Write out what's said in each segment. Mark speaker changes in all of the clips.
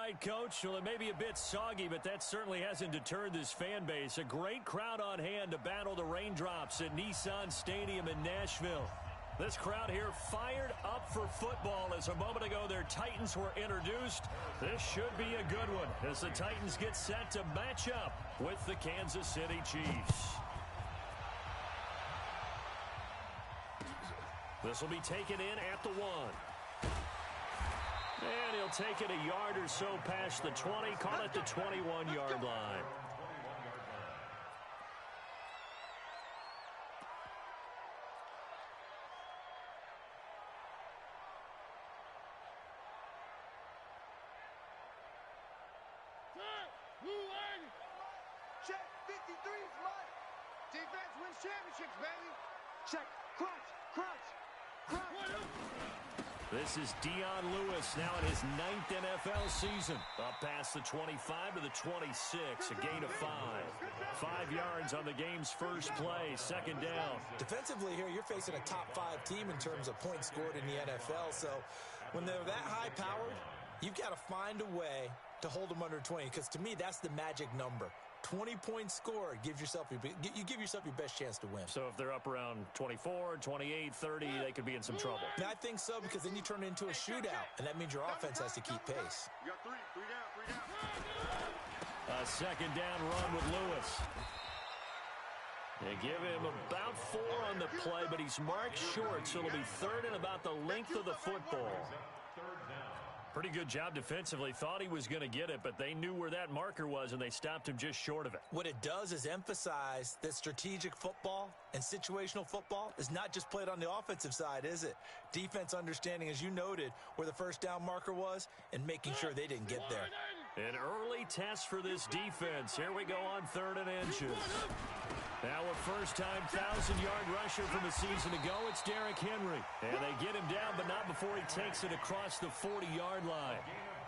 Speaker 1: right, Coach. Well, it may be a bit soggy, but that certainly hasn't deterred this fan base. A great crowd on hand to battle the raindrops at Nissan Stadium in Nashville. This crowd here fired up for football as a moment ago their Titans were introduced. This should be a good one as the Titans get set to match up with the Kansas City Chiefs. This will be taken in at the 1. And he'll take it a yard or so past the 20, call it the 21-yard line.
Speaker 2: Check, 53 is mine. Defense wins championships, baby. Check, crunch, crunch, crunch.
Speaker 1: This is Dion Lewis now in his 9th NFL season. Up past the 25 to the 26, a gain of 5. 5 yards on the game's first play, second down.
Speaker 3: Defensively here, you're facing a top 5 team in terms of points scored in the NFL. So when they're that high-powered, you've got to find a way to hold them under 20, because to me, that's the magic number. 20 points scored, you give yourself your best chance to win.
Speaker 1: So if they're up around 24, 28, 30, they could be in some trouble.
Speaker 3: And I think so, because then you turn it into a shootout, and that means your offense has to keep pace.
Speaker 2: You got three down.
Speaker 1: A second down run with Lewis. They give him about 4 on the play, but he's marked short, so it'll be third and about the length of the football. Pretty good job defensively. Thought he was going to get it, but they knew where that marker was, and they stopped him just short of it.
Speaker 3: What it does is emphasize that strategic football and situational football is not just played on the offensive side, is it? Defense understanding, as you noted, where the first down marker was and making sure they didn't get there.
Speaker 1: An early test for this defense. Here we go on 3rd and inches. Now a first-time 1,000-yard rusher from a season ago, it's Derrick Henry. And they get him down, but not before he takes it across the 40-yard line.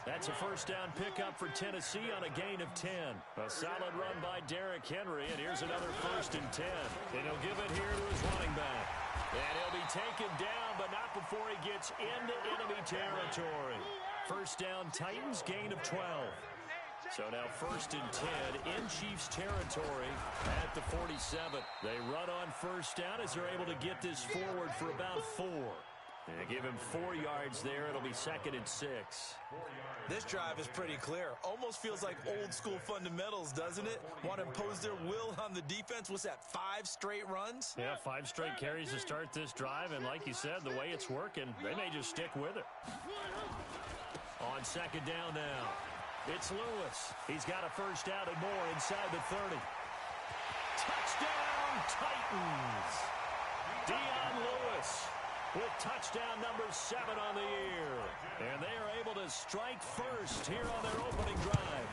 Speaker 1: That's a first down pickup for Tennessee on a gain of 10. A solid run by Derrick Henry, and here's another 1st and 10. And he'll give it here to his running back. And he'll be taken down, but not before he gets into enemy territory. First down, Titans, gain of 12. So now 1st and 10 in Chiefs territory at the 47. They run on first down as they're able to get this forward for about 4. And give him 4 yards there. It'll be 2nd and 6.
Speaker 3: This drive is pretty clear. Almost feels like old school fundamentals, doesn't it? Want to impose their will on the defense. What's that, 5 straight runs?
Speaker 1: Yeah, 5 straight carries to start this drive. And like you said, the way it's working, they may just stick with it. On second down now, it's Lewis. He's got a first down and more inside the 30. Touchdown, Titans! Dion Lewis with touchdown number 7 on the year. And they are able to strike first here on their opening drive.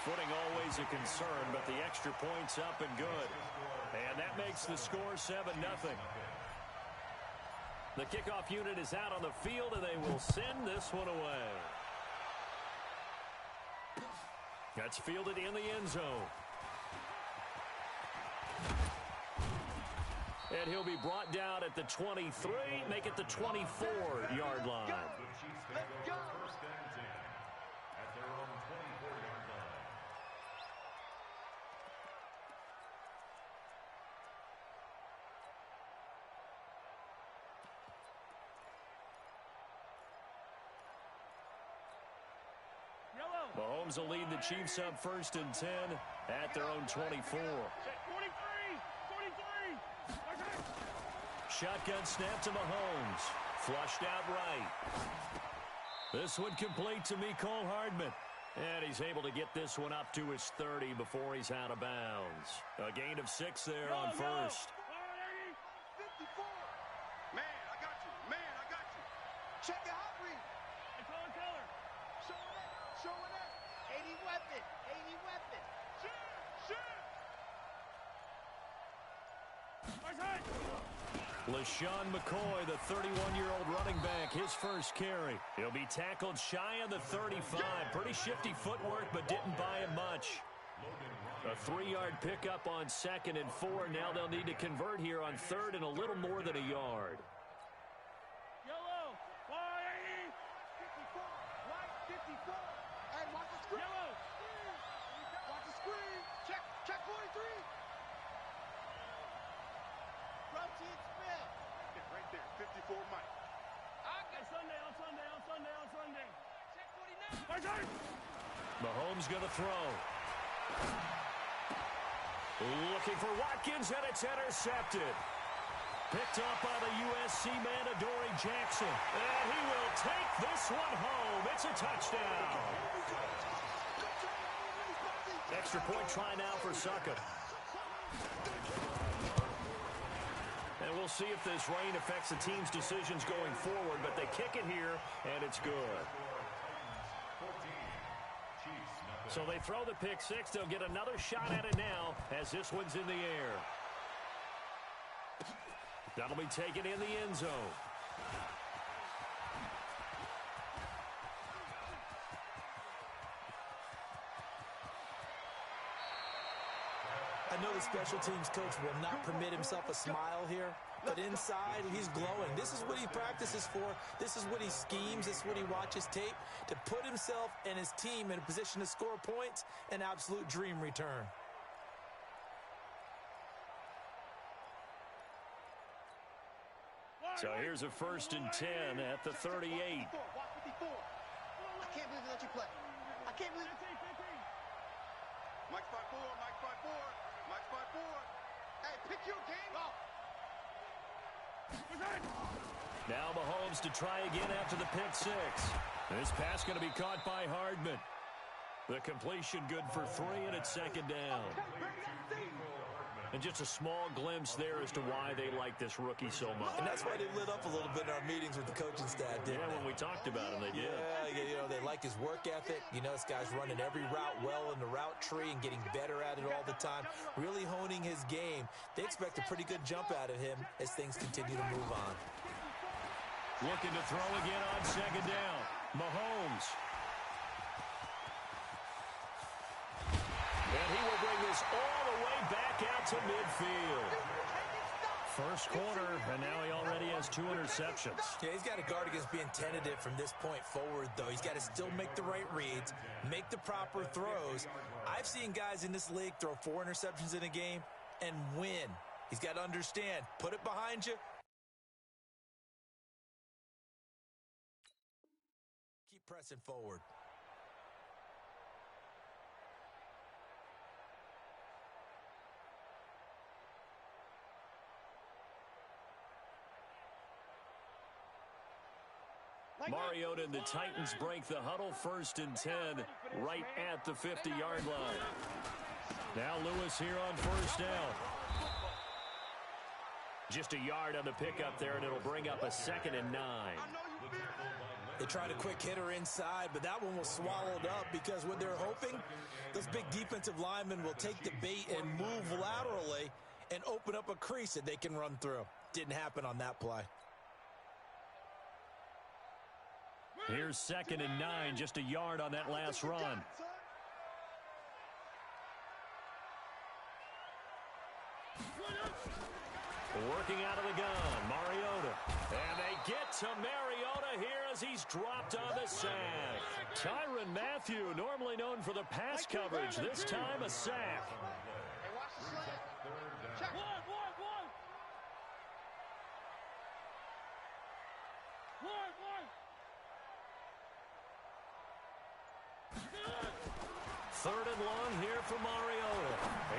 Speaker 1: Footing always a concern, but the extra point's up and good. And that makes the score 7-0. The kickoff unit is out on the field, and they will send this one away. That's fielded in the end zone. And he'll be brought down at the 23, make it the 24-yard line.
Speaker 2: Let's go.
Speaker 1: Mahomes will lead the Chiefs up 1st and 10 at their own 24.
Speaker 2: 23.
Speaker 1: Shotgun snap to Mahomes. Flushed out right. This one complete to Mecole Hardman. And he's able to get this one up to his 30 before he's out of bounds. A gain of 6 there on first.
Speaker 2: 54. Man, I got you. Man, I got you. Check your hot read. Color. Showing up. 80 weapon. 80 weapon.
Speaker 1: LaShawn McCoy, the 31-year-old running back, his first carry. He'll be tackled shy of the 35. Pretty shifty footwork, but didn't buy him much. A 3-yard pickup on 2nd and 4. Now they'll need to convert here on 3rd and a little more than a yard.
Speaker 2: Yellow. 180. 54. Right. three. Protein spin. Yeah, right there. 54 Mike.
Speaker 4: Okay. On Sunday. Check 49.
Speaker 1: Mahomes going to throw. Looking for Watkins, and it's intercepted. Picked up by the USC man, Adoree Jackson. And he will take this one home. It's a touchdown. Extra point try now for Succop. And we'll see if this rain affects the team's decisions going forward, but they kick it here, and it's good. So they throw the pick six. They'll get another shot at it now as this one's in the air. That'll be taken in the end zone.
Speaker 3: I know the special teams coach will not permit himself a smile here, but inside, he's glowing. This is what he practices for. This is what he schemes. This is what he watches tape to put himself and his team in a position to score points. An absolute dream return.
Speaker 1: So here's a 1st and 10 at the 38.
Speaker 2: I can't believe they let you play. I can't believe it. Mike 5-4, Mike 5-4, Mike 5-4. Hey, pick your game up.
Speaker 1: Now Mahomes to try again after the pick six. This pass going to be caught by Hardman. The completion good for 3, and it's 2nd down. And just a small glimpse there as to why they like this rookie so much.
Speaker 3: And that's why they lit up a little bit in our meetings with the coaching staff, didn't they?
Speaker 1: When we talked about him, they did.
Speaker 3: Yeah, you know, they like his work ethic. You know, this guy's running every route well in the route tree and getting better at it all the time, really honing his game. They expect a pretty good jump out of him as things continue to move on.
Speaker 1: Looking to throw again on 2nd down. Mahomes. And he will bring this all the way back out to midfield. First quarter, and now he already has 2 interceptions.
Speaker 3: Yeah, he's got to guard against being tentative from this point forward, though. He's got to still make the right reads, make the proper throws. I've seen guys in this league throw 4 interceptions in a game and win. He's got to understand, put it behind you. Keep pressing forward.
Speaker 1: Mariota and the Titans break the huddle. 1st and 10 right at the 50-yard line. Now Lewis here on 1st down. Just a yard on the pickup there, and it'll bring up a 2nd and 9.
Speaker 3: They tried a quick hitter inside, but that one was swallowed up because what they're hoping, those big defensive linemen will take the bait and move laterally and open up a crease that they can run through. Didn't happen on that play.
Speaker 1: Here's 2nd and 9, just a yard on that last run. Working out of the gun, Mariota. And they get to Mariota here as he's dropped on the sack. Tyrann Mathieu, normally known for the pass coverage, this time a sack.
Speaker 2: Hey, watch the slant. Check. One.
Speaker 1: Third and long here for Mariota.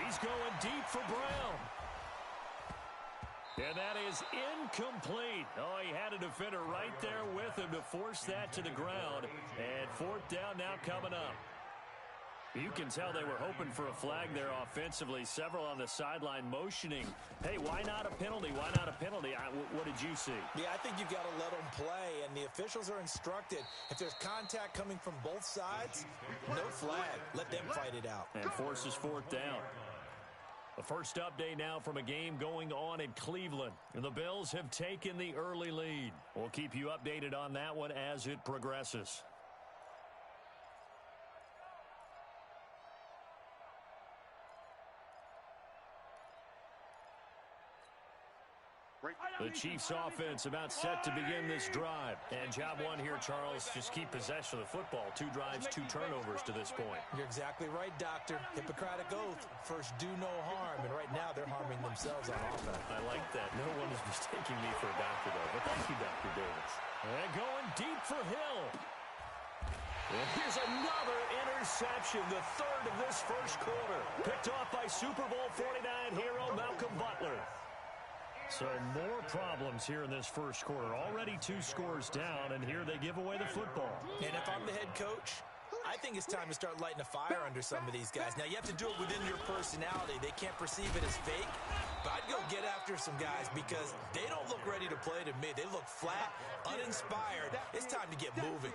Speaker 1: He's going deep for Brown. And that is incomplete. Oh, he had a defender right there with him to force that to the ground. And 4th down now coming up. You can tell they were hoping for a flag there offensively. Several on the sideline motioning. Hey, why not a penalty? Why not a penalty? What did you see?
Speaker 3: Yeah, I think you've got to let them play, and the officials are instructed. If there's contact coming from both sides, no flag. Let them fight it out.
Speaker 1: And forces 4th down. The first update now from a game going on in Cleveland. And the Bills have taken the early lead. We'll keep you updated on that one as it progresses. The Chiefs offense about set to begin this drive. And job one here, Charles, just keep possession of the football. 2 drives, 2 turnovers to this point.
Speaker 3: You're exactly right, Doctor. Hippocratic oath. First, do no harm. And right now, they're harming themselves on offense.
Speaker 1: I like that. No one is mistaking me for a doctor, though. But thank you, Dr. Davis. And going deep for Hill. And here's another interception, the third of this first quarter. Picked off by Super Bowl 49 hero Malcolm Butler. So more problems here in this first quarter. Already 2 scores down, and here they give away the football.
Speaker 3: And if I'm the head coach, I think it's time to start lighting a fire under some of these guys. Now, you have to do it within your personality. They can't perceive it as fake. But I'd go get after some guys because they don't look ready to play to me. They look flat, uninspired. It's time to get moving.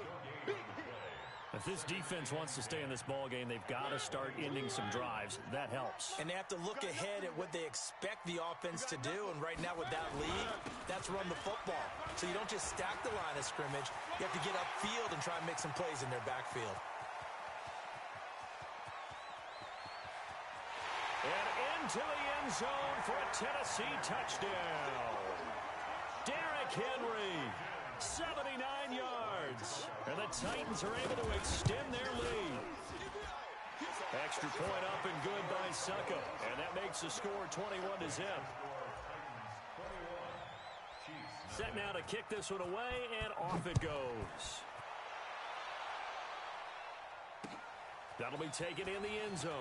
Speaker 1: If this defense wants to stay in this ball game, they've got to start ending some drives. That helps.
Speaker 3: And they have to look ahead at what they expect the offense to do. And right now with that lead, that's run the football. So you don't just stack the line of scrimmage. You have to get upfield and try and make some plays in their backfield.
Speaker 1: And into the end zone for a Tennessee touchdown. Derrick Henry. 79 yards. And the Titans are able to extend their lead. Extra point up and good by Succo. And that makes the score 21-0. Set now to kick this one away, and off it goes. That'll be taken in the end zone.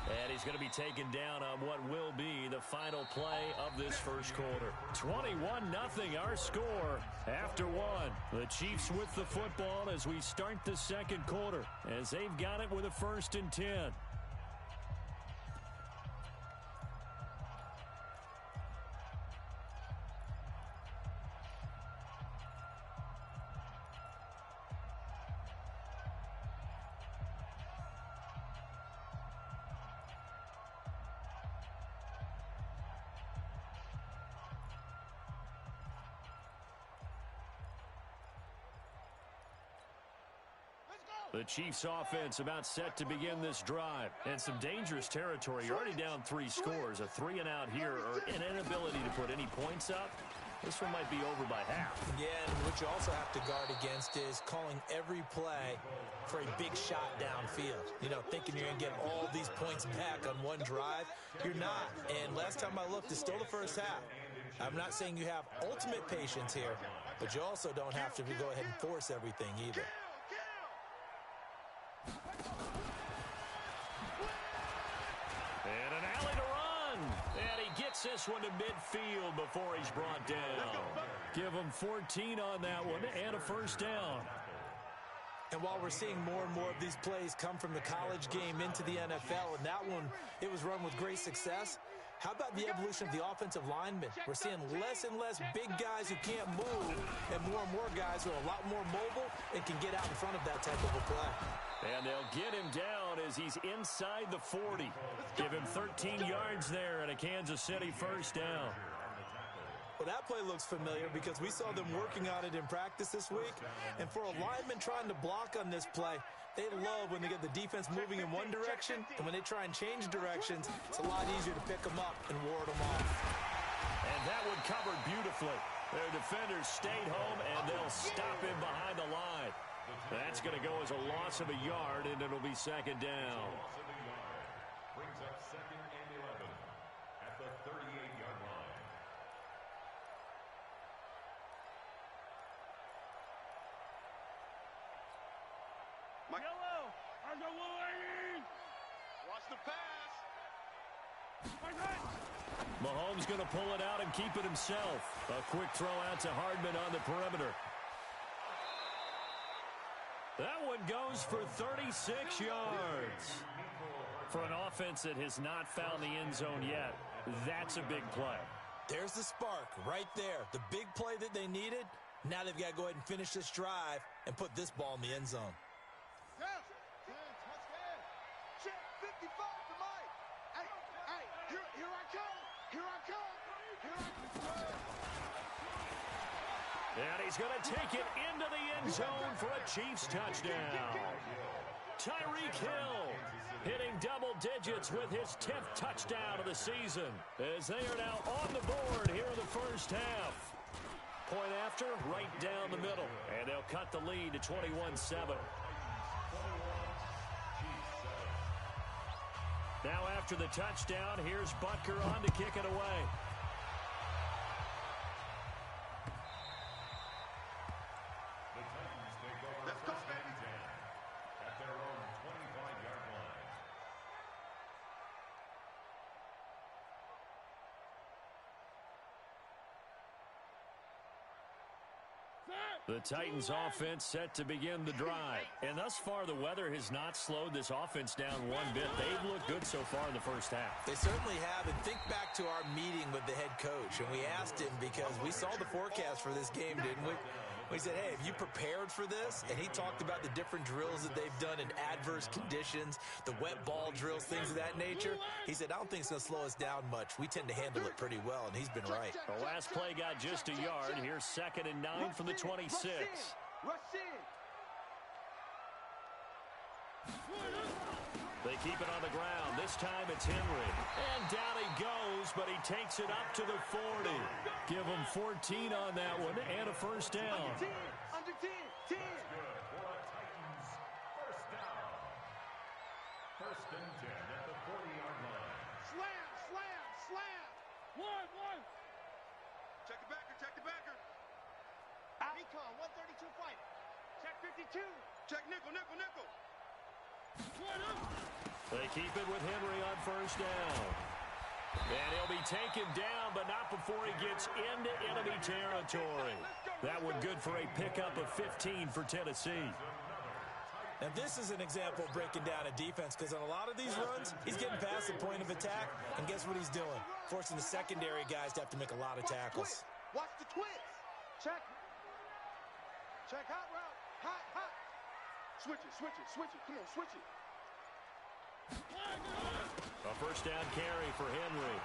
Speaker 1: And he's going to be taken down on what will be the final play of this first quarter. 21-0 our score after 1. The Chiefs with the football as we start the second quarter, as they've got it with a 1st and 10. The Chiefs offense about set to begin this drive. And some dangerous territory. You're already down 3 scores. A 3 and out here, or an inability to put any points up. This one might be over by half.
Speaker 3: Yeah, and what you also have to guard against is calling every play for a big shot downfield. You know, thinking you're going to get all these points back on one drive. You're not. And last time I looked, it's still the first half. I'm not saying you have ultimate patience here, but you also don't have to go ahead and force everything either.
Speaker 1: And an alley to run. And he gets this one to midfield before he's brought down. Give him 14 on that one and a first down.
Speaker 3: And while we're seeing more and more of these plays come from the college game into the NFL, and that one, it was run with great success, how about the evolution of the offensive linemen? We're seeing less and less big guys who can't move and more guys who are a lot more mobile and can get out in front of that type of a play.
Speaker 1: And they'll get him down as he's inside the 40. Give him 13 yards there and a Kansas City first down.
Speaker 3: Well, that play looks familiar because we saw them working on it in practice this week. And for a lineman trying to block on this play, they love when they get the defense moving in one direction, and when they try and change directions, it's a lot easier to pick them up and ward them off.
Speaker 1: And that one covered beautifully. Their defenders stayed home, and they'll stop him behind the line. That's going to go as a loss of a yard, and it'll be second down.
Speaker 5: Brings up 2nd and 11 at the 38-yard line.
Speaker 4: Yellow! There's a lady!
Speaker 2: Watch the pass.
Speaker 1: Mahomes going to pull it out and keep it himself. A quick throw out to Hardman on the perimeter. That one goes for 36 yards. For an offense that has not found the end zone yet, that's a big play.
Speaker 3: There's the spark right there. The big play that they needed. Now they've got to go ahead and finish this drive and put this ball in the end zone.
Speaker 2: Check 55 to Mike. Hey, here I come. Here I come. Here I come.
Speaker 1: And he's going to take it into the end zone for a Chiefs touchdown. Tyreek Hill hitting double digits with his 10th touchdown of the season as they are now on the board here in the first half. Point after, right down the middle, and they'll cut the lead to 21-7. Now after the touchdown, here's Butker on to kick it away.
Speaker 2: Let's go, baby.
Speaker 5: At their own 25-yard line.
Speaker 1: The Titans offense set to begin the drive. And thus far, the weather has not slowed this offense down one bit. They've looked good so far in the first half.
Speaker 3: They certainly have. And think back to our meeting with the head coach. And we asked him because we saw the forecast for this game, didn't we? We said, hey, have you prepared for this? And he talked about the different drills that they've done in adverse conditions, the wet ball drills, things of that nature. He said, I don't think it's going to slow us down much. We tend to handle it pretty well, and he's been right.
Speaker 1: The last play got just a yard. Here's 2nd and 9 from the 26.
Speaker 2: Rush in.
Speaker 1: They keep it on the ground. This time it's Henry. And down he goes, but he takes it up to the 40. Give him 14 on that one and a first down.
Speaker 2: Under 10.
Speaker 5: Good for a Titans first down. 1st and 10 at the 40-yard line.
Speaker 2: Slam.
Speaker 4: One.
Speaker 2: Check the backer.
Speaker 6: Recon, 132 fighter.
Speaker 2: Check 52. Check nickel.
Speaker 1: They keep it with Henry on first down. And he'll be taken down, but not before he gets into enemy territory. That one good for a pickup of 15 for Tennessee.
Speaker 3: And this is an example of breaking down a defense because on a lot of these runs, he's getting past the point of attack, and guess what he's doing? Forcing the secondary guys to have to make a lot of tackles.
Speaker 2: Watch the twist. Check hot route. Hot. Switch it. Come on, switch it.
Speaker 1: A first down carry for Henry.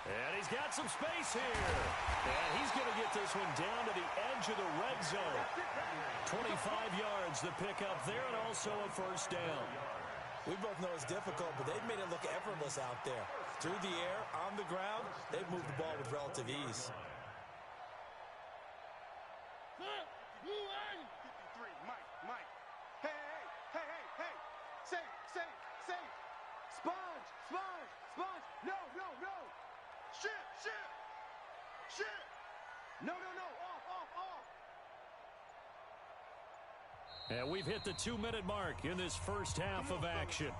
Speaker 1: And he's got some space here. And he's going to get this one down to the edge of the red zone. 25 yards the pickup there, and also a first down.
Speaker 3: We both know it's difficult, but they've made it look effortless out there. Through the air, on the ground, they've moved the ball with relative ease.
Speaker 2: 53, Mike. Hey. Safe. Sponge. No. Shit. No. Off.
Speaker 1: And we've hit the 2-minute mark in this first half of action.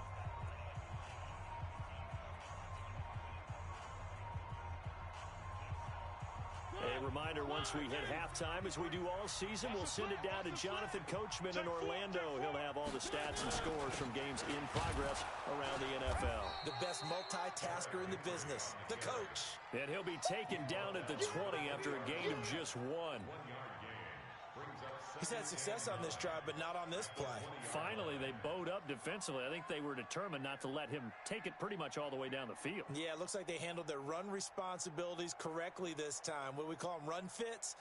Speaker 1: A reminder, once we hit halftime, as we do all season, we'll send it down to Jonathan Coachman in Orlando. He'll have all the stats and scores from games in progress around the NFL.
Speaker 3: The best multitasker in the business, the coach.
Speaker 1: And he'll be taken down at the 20 after a gain of just 1.
Speaker 5: 1-yard gain. Brings up
Speaker 3: He's had success on this drive, but not on this play.
Speaker 1: Finally, they bowed up defensively. I think they were determined not to let him take it pretty much all the way down the field.
Speaker 3: Yeah, it looks like they handled their run responsibilities correctly this time. What do we call them, run fits?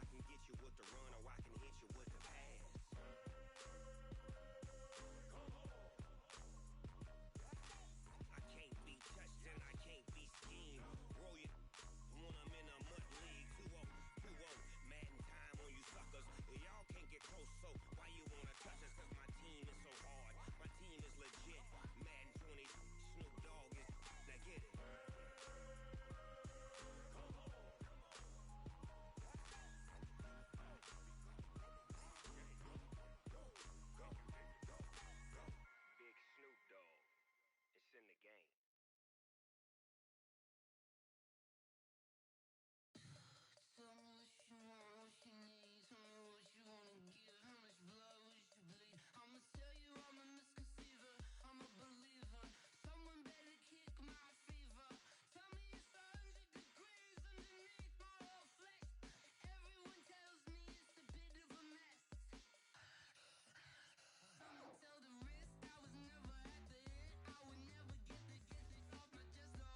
Speaker 7: can get you with the run or I can hit you with the pass. I can't be touched and I can't be schemed. Roll you when I'm in a mud league. 2-0, 2-0, Madden time on you suckers. Y'all can't get close, so why you wanna touch us? Cause my team is so hard, my team is legit. Madden 20, Snoop Dogg is, now get it. Big Snoop Dogg, it's in the game.
Speaker 8: Tell me what you want, what you need. Tell me what you wanna give. How much blood would you bleed? I'ma tell you I'm a misconceiver. I'm a believer. Someone better kick my fever. Tell me it's 100 degrees underneath my whole flesh. Everyone tells me it's a bit of a mess. I'ma tell the risk I was never at the hit. I would never get it off my chest. No,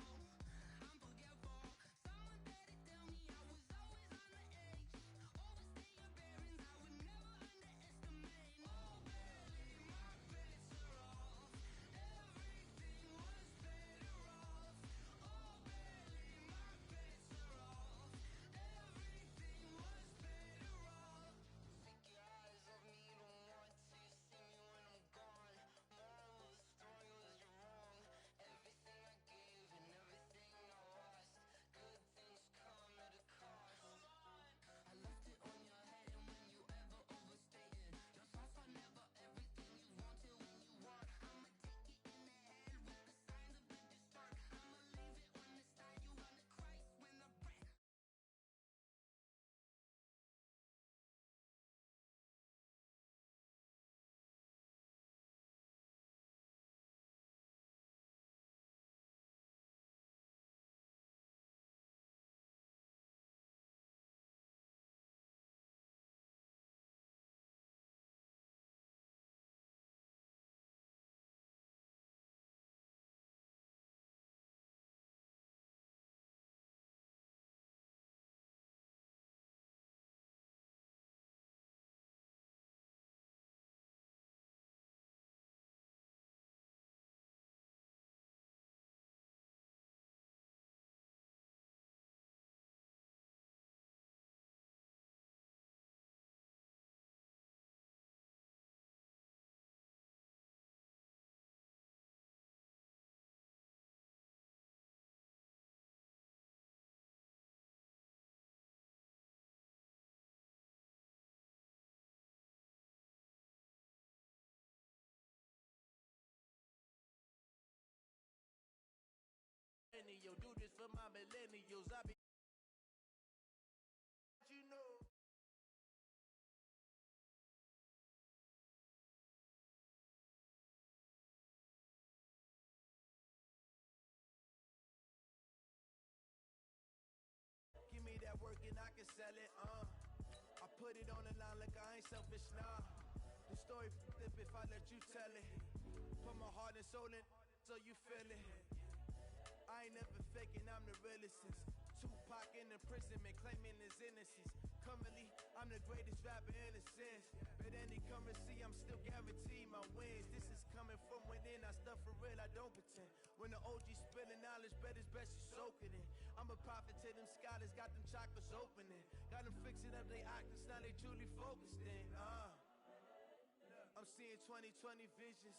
Speaker 8: I'm forgetful. Someone better tell me I was always on the edge. Overstay your bearings, I would never underestimate. Oh, barely, my bets are off. Everything was better off. Oh, barely, my bets are off. Everything was better off. Take your eyes off me, don't want to see me when I'm gone. Moral of the story was you're wrong. Everything I gave and everything I lost. Good things come at a cost. I left it on your head and when you ever overstated. Your thoughts are never everything you wanted when you want. I'ma take it in the head with the signs of a distort. I'ma leave it on the side. You run the Christ when the breath.
Speaker 9: Yo, do this for my millennials. I be, you know. Give me that work and I can sell it, I put it on the line like I ain't selfish, nah. The story flip if I let you tell it. Put my heart and soul in so you feel it. I ain't never faking, I'm the realest since Tupac in imprisonment, claiming his innocence. Currently, I'm the greatest rapper in a sense. But any currency, I'm still guaranteed my wins. This is coming from within, I stuff for real, I don't pretend. When the OG spilling knowledge, bet it's best you soak it in. I'm a prophet to them scholars, got them chakras opening. Got them fixing up they octaves, now they truly focused in. I'm seeing 2020 visions.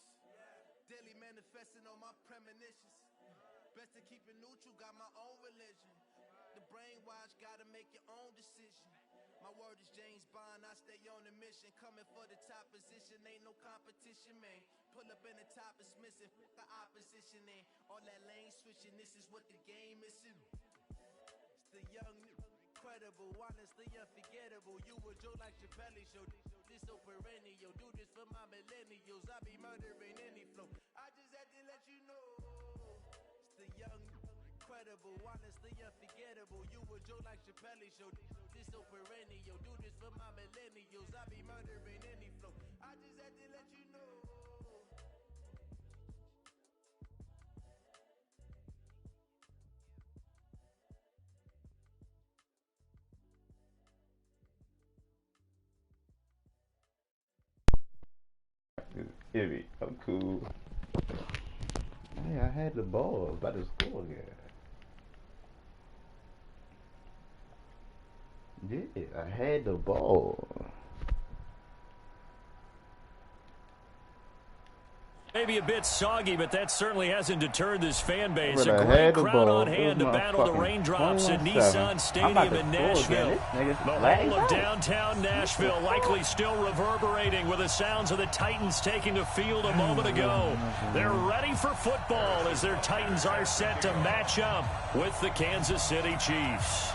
Speaker 9: Daily manifesting on my premonitions. Best to keep it neutral, got my own religion. The brainwash, gotta make your own decision. My word is James Bond, I stay on the mission. Coming for the top position, ain't no competition, man. Pull up in the top, it's missing, the opposition in. All that lane switching, this is what the game missing. It's the young, incredible, honestly unforgettable. You a Joe like Chappelle show. This so perennial, do this for my millennials. I be murdering any flow. I just had to let you know. It's the young, incredible, honestly unforgettable. You a Joe like Chappelle show. This so perennial, do this for my millennials. I be murdering any flow. I just had to let you know.
Speaker 10: Ivy, I'm cool. Hey, I had the ball. About to score again. Yeah, I had the ball.
Speaker 1: Maybe a bit soggy, but that certainly hasn't deterred this fan base. A
Speaker 10: I
Speaker 1: great
Speaker 10: had the
Speaker 1: crowd
Speaker 10: ball.
Speaker 1: on hand to battle the raindrops at
Speaker 10: 21-7.
Speaker 1: Nissan Stadium in Nashville. The whole of downtown Nashville likely still reverberating with the sounds of the Titans taking the field a moment ago. They're ready for football as their Titans are set to match up with the Kansas City Chiefs.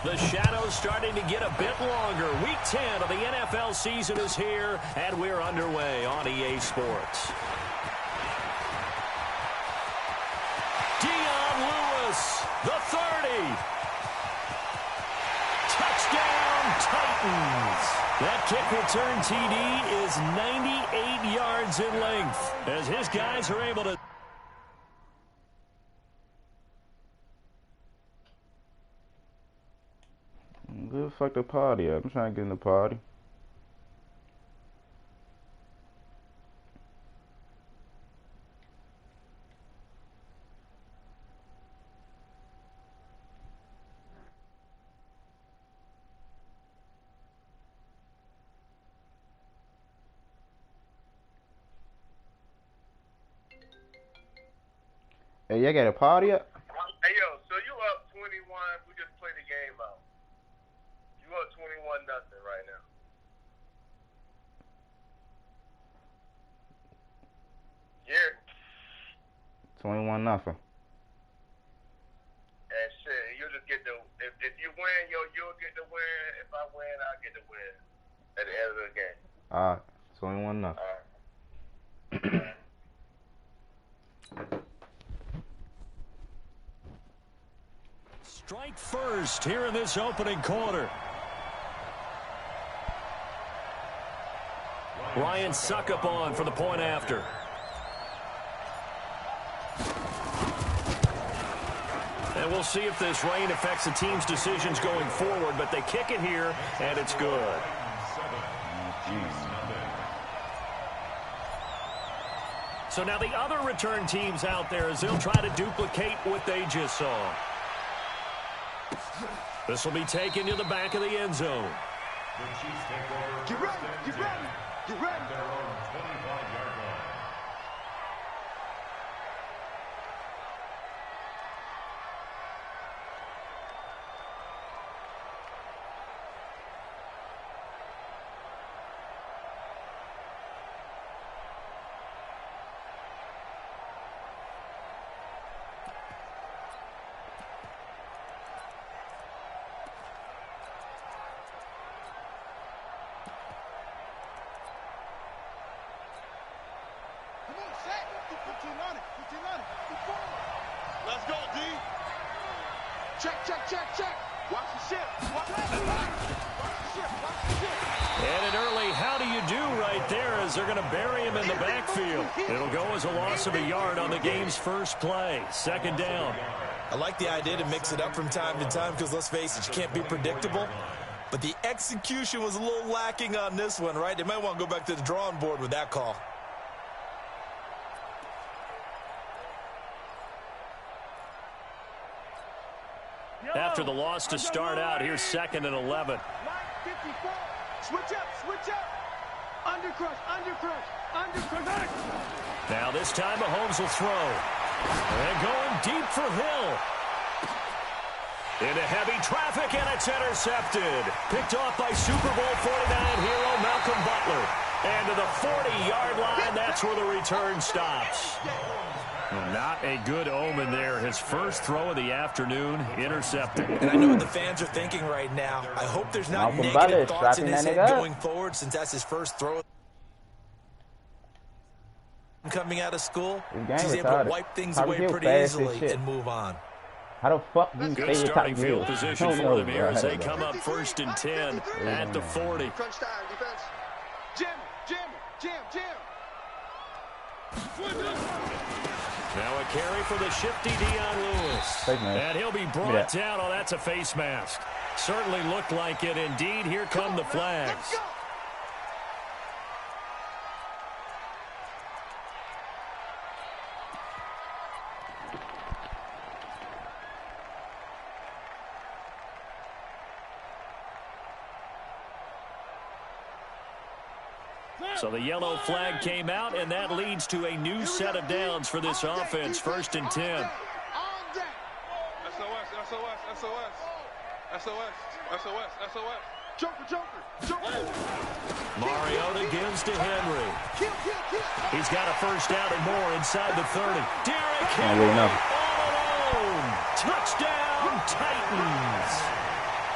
Speaker 1: The shadow's starting to get a bit longer. Week 10 of the NFL season is here, and we're underway on EA Sports. The 30. Touchdown, Titans. That kick return TD is 98 yards in length as his guys are able to...
Speaker 10: Good fuck the party up. I'm trying to get in the party. Hey, y'all got a party up?
Speaker 11: Hey, yo, so you up 21. We just played the game out. You up 21-0 right now. Yeah.
Speaker 10: 21-0.
Speaker 11: And shit, you'll just get the... If you win, you'll get the win. If I win, I'll get the win at the end of the game.
Speaker 10: All right. 21-0.
Speaker 11: All right.
Speaker 1: Strike first here in this opening quarter. Ryan Suckup on for the point after. And we'll see if this rain affects the team's decisions going forward, but they kick it here, and it's good. So now the other return teams out there as they'll try to duplicate what they just saw. This will be taken to the back of the end zone.
Speaker 2: Get ready, get ready, get ready.
Speaker 5: Their own 25-yard line.
Speaker 2: Let's go, D. Check, check, check, check. Watch the ship. Watch the ship. Watch the ship. Watch the ship.
Speaker 1: And an early how do you do right there as they're going to bury him in the backfield. It'll go as a loss of a yard on the game's first play. Second down.
Speaker 3: I like the idea to mix it up from time to time because, let's face it, you can't be predictable. But the execution was a little lacking on this one, right? They might want to go back to the drawing board with that call.
Speaker 1: After the loss to start out, here's 2nd and 11.
Speaker 2: 54. Switch up, switch up. Undercrush, undercrush, undercrush.
Speaker 1: Now this time Mahomes will throw. And going deep for Hill. Into heavy traffic, and it's intercepted. Picked off by Super Bowl 49 hero Malcolm Butler. And to the 40-yard line, that's where the return stops. Not a good omen there. His first throw of the afternoon, intercepted.
Speaker 3: And I know what the fans are thinking right now. I hope there's not negative thoughts in his head going forward since that's his first throw. Coming out of school, he's able to wipe things away pretty easily and move on.
Speaker 10: How the fuck do you
Speaker 1: good starting field position for them here as they come up 1st and 10 at the 40.
Speaker 2: Crunch time, defense. Jam, jam, jam, jam.
Speaker 1: Now a carry for the shifty Dion Lewis. And he'll be brought down. Oh, that's a face mask. Certainly looked like it. Indeed, here come the flags. So the yellow flag came out, and that leads to a new set of downs for this offense. 1st and 10.
Speaker 2: SOS. Joker.
Speaker 1: Mariota gives to Henry. He's got a first down and more inside the 30. Derrick Henry all alone. Touchdown, Titans.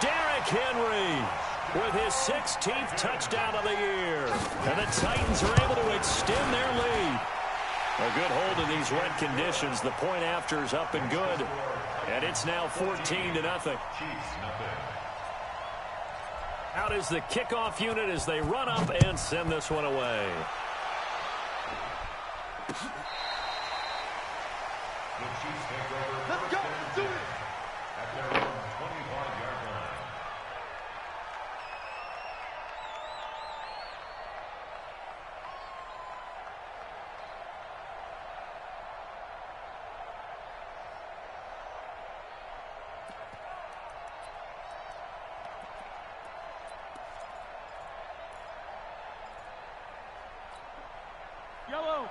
Speaker 1: Derrick Henry with his 16th touchdown of the year. And the Titans are able to extend their lead. A good hold in these wet conditions. The point after is up and good. And it's now 14-0. Out is the kickoff unit as they run up and send this one away.
Speaker 2: Let's go. Let's do it.
Speaker 5: At their own 25-yard line.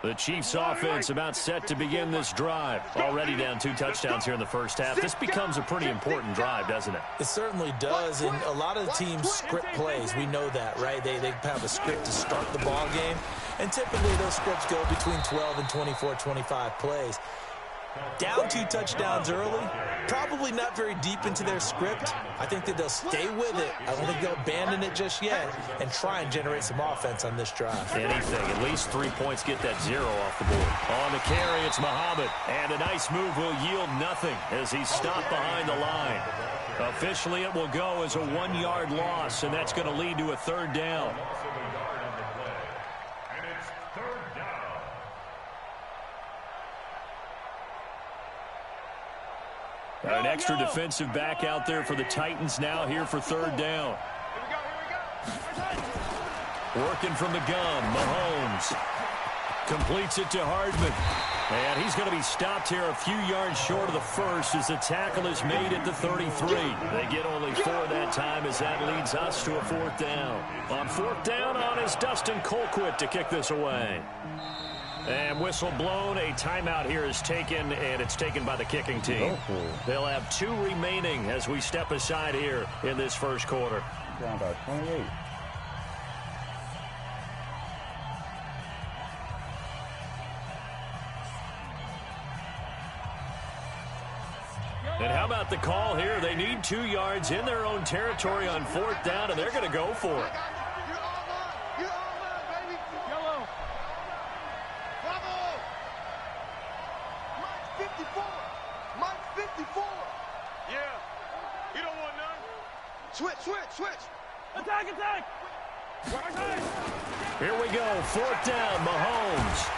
Speaker 1: The Chiefs offense about set to begin this drive. Already down 2 touchdowns here in the first half. This becomes a pretty important drive, doesn't it?
Speaker 3: It certainly does, and a lot of the teams script plays. We know that, right? They have a script to start the ball game, and typically those scripts go between 12 and 24, 25 plays. Down 2 touchdowns early, probably not very deep into their script. I think that they'll stay with it. I don't think they'll abandon it just yet and try and generate some offense on this drive.
Speaker 1: Anything, at least 3 points, get that 0 off the board. On the carry, it's M.O.A.B. And a nice move will yield nothing as he's stopped behind the line. Officially, it will go as a 1-yard loss, and that's going to lead to a 3rd down. An extra defensive back out there for the Titans now here for 3rd down. Working from the gun, Mahomes completes it to Hardman. And he's going to be stopped here a few yards short of the first as the tackle is made at the 33. They get only 4 that time as that leads us to a 4th down. On 4th down on is Dustin Colquitt to kick this away. And whistle blown. A timeout here is taken, and it's taken by the kicking team. They'll have 2 remaining as we step aside here in this first quarter.
Speaker 10: Down about 28.
Speaker 1: And how about the call here? They need 2 yards in their own territory on 4th down, and they're going to go for it.
Speaker 2: Switch.
Speaker 4: Attack.
Speaker 1: Here we go. 4th down. Mahomes.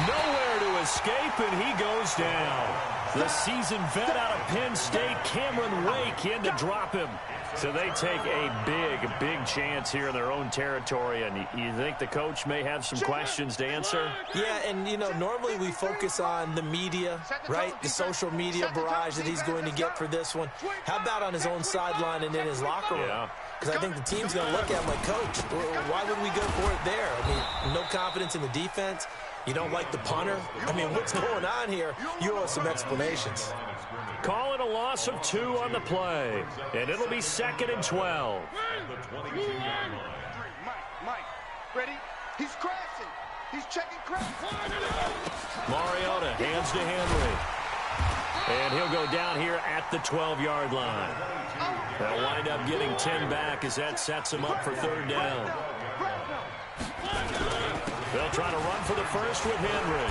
Speaker 1: Nowhere to escape, and he goes down. The seasoned vet out of Penn State, Cameron Wake, in to drop him. So they take a big chance here in their own territory, and you think the coach may have some questions to answer?
Speaker 3: Yeah, and, you know, normally we focus on the media, right? The social media barrage that he's going to get for this one. How about on his own sideline and in his locker room?
Speaker 1: Yeah.
Speaker 3: Because I think the team's going to look at him like, Coach, why would we go for it there? I mean, no confidence in the defense. You don't like the punter? I mean, what's going on here? You owe us some explanations.
Speaker 1: Call it a loss of 2 on the play, and it'll be 2nd and 12.
Speaker 2: Mike, ready? He's crashing. He's checking crash.
Speaker 1: Mariota hands to Henry. And he'll go down here at the 12-yard line. They'll wind up getting 10 back as that sets him up for 3rd down. They'll try to run for the first with Henry.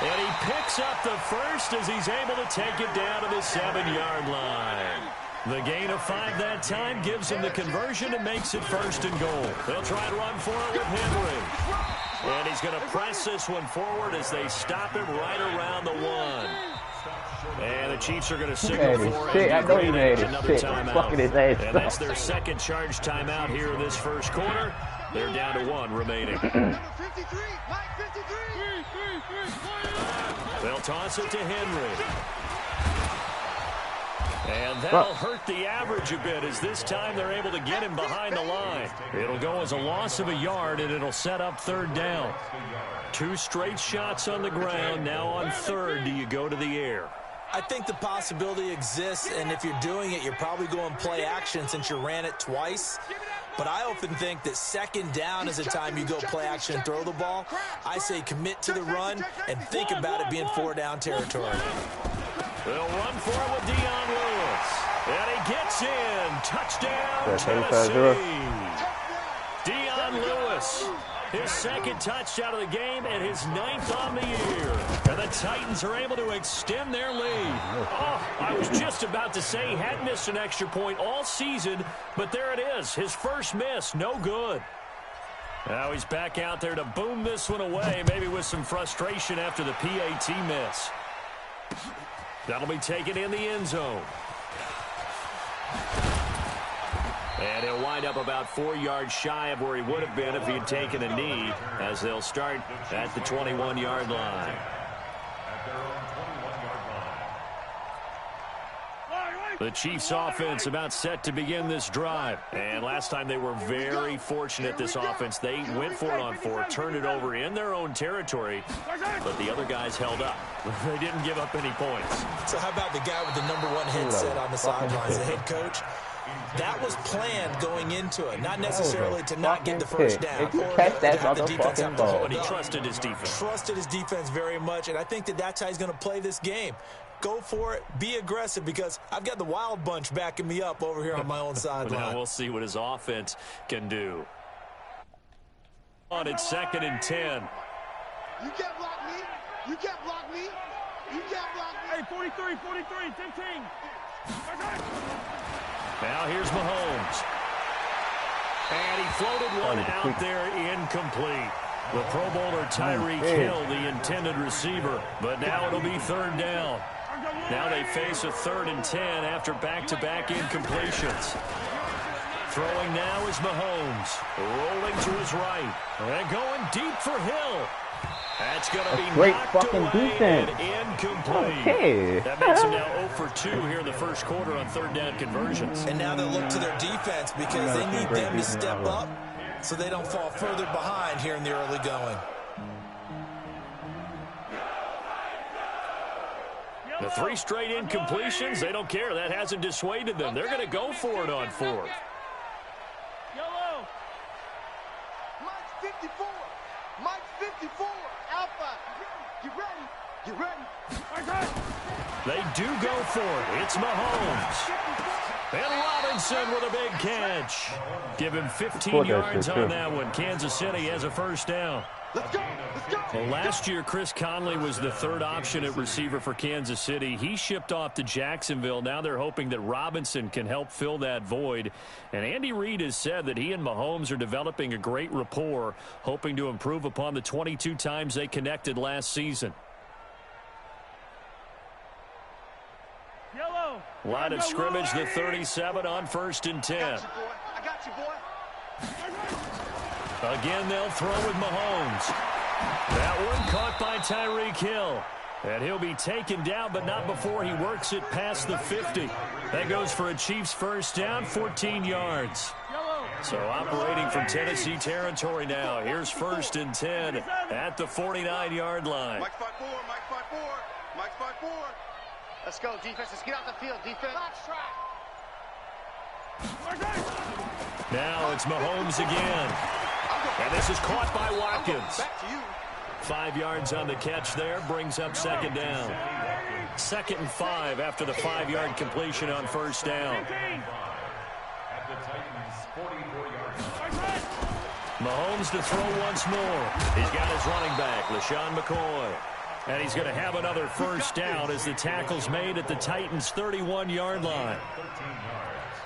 Speaker 1: And he picks up the first as he's able to take it down to the 7-yard line. The gain of 5 that time gives him the conversion and makes it 1st and goal. They'll try to run for it with Henry. And he's going to press this one forward as they stop him right around the 1. And the Chiefs are going to signal for it.
Speaker 10: I know he made it.
Speaker 1: Another timeout.
Speaker 10: Fucking his ass.
Speaker 1: And that's their 2nd charge timeout here in this first quarter. They're down to 1 remaining.
Speaker 2: Number 53, Mike 53.
Speaker 1: They'll toss it to Henry. And that'll hurt the average a bit, as this time they're able to get him behind the line. It'll go as a loss of a yard, and it'll set up third down. 2 straight shots on the ground. Now on third, do you go to the air?
Speaker 3: I think the possibility exists, and if you're doing it, you're probably going play action since you ran it twice. But I often think that second down is the time you go play action and throw the ball. I say commit to the run and think about it being 4-down territory.
Speaker 1: They'll run for it with Dion Lewis. And he gets in. Touchdown, Tennessee. Dion Lewis, his second touchdown of the game and his 9th on the year. And the Titans are able to extend their lead. Oh, I was just about to say he hadn't missed an extra point all season, but there it is. His first miss, no good. Now he's back out there to boom this one away, maybe with some frustration after the PAT miss. That'll be taken in the end zone. And he'll wind up about 4 yards shy of where he would have been if he had taken a knee, as they'll start at the 21-yard line. The Chiefs offense about set to begin this drive. And last time they were very fortunate, this offense. They went for it on 4, turned it over in their own territory, but the other guys held up. They didn't give up any points.
Speaker 3: So how about the guy with the #1 headset on the sidelines, the head coach? That was planned going into it, not necessarily to not get the first down.
Speaker 10: If you catch that motherfucking ball.
Speaker 1: But he trusted his defense.
Speaker 3: Trusted his defense very much, and I think that that's how he's going to play this game. Go for it. Be aggressive, because I've got the Wild Bunch backing me up over here on my own sideline.
Speaker 1: Now we'll see what his offense can do. On it's 2nd and 10.
Speaker 2: You can't block me. You can't block me. You can't block me.
Speaker 4: Hey, 43, 15.
Speaker 1: Now here's Mahomes. And he floated one out there, incomplete. The Pro Bowler Tyreek Hill, the intended receiver. But now it'll be 3rd down. Now they face a 3rd and 10 after back-to-back incompletions. Throwing now is Mahomes. Rolling to his right. And going deep for Hill. That's going to be knocked away and incomplete.
Speaker 10: Okay.
Speaker 1: That makes him now 0 for 2 here in the first quarter on 3rd down conversions.
Speaker 3: And now they'll look to their defense, because they need them to step up so they don't fall further behind here in the early going.
Speaker 1: The 3 straight incompletions, they don't care. That hasn't dissuaded them. They're going to go for it on 4th.
Speaker 4: Yellow.
Speaker 2: Mike's 54. Mike's 54. Alpha. Get ready. Get ready.
Speaker 1: They do go for it. It's Mahomes. And Robinson with a big catch. Give him 15 yards on that one. Kansas City has a first down.
Speaker 2: Let's go. Let's go.
Speaker 1: Well, last year, Chris Conley was the 3rd option at receiver for Kansas City. He shipped off to Jacksonville. Now they're hoping that Robinson can help fill that void. And Andy Reid has said that he and Mahomes are developing a great rapport, hoping to improve upon the 22 times they connected last season.
Speaker 4: Yellow.
Speaker 1: Line of scrimmage, the 37 on 1st and 10.
Speaker 2: I got you, boy.
Speaker 1: Again, they'll throw with Mahomes. That one caught by Tyreek Hill. And he'll be taken down, but not before he works it past the 50. That goes for a Chiefs first down, 14 yards. So operating from Tennessee territory now. Here's 1st and 10 at the 49-yard line.
Speaker 2: Mike 5-4. Mike 5-4. Mike 5-4.
Speaker 6: Let's go, defense. Let's get out the field, defense.
Speaker 1: Now it's Mahomes again. And this is caught by Watkins.
Speaker 2: Back to you.
Speaker 1: 5 yards on the catch there, brings up 2nd down. 2nd and 5 after the 5-yard completion on 1st down. Mahomes to throw once more. He's got his running back, LaShawn McCoy. And he's going to have another first down as the tackle's made at the Titans' 31-yard line.
Speaker 5: 13 yards.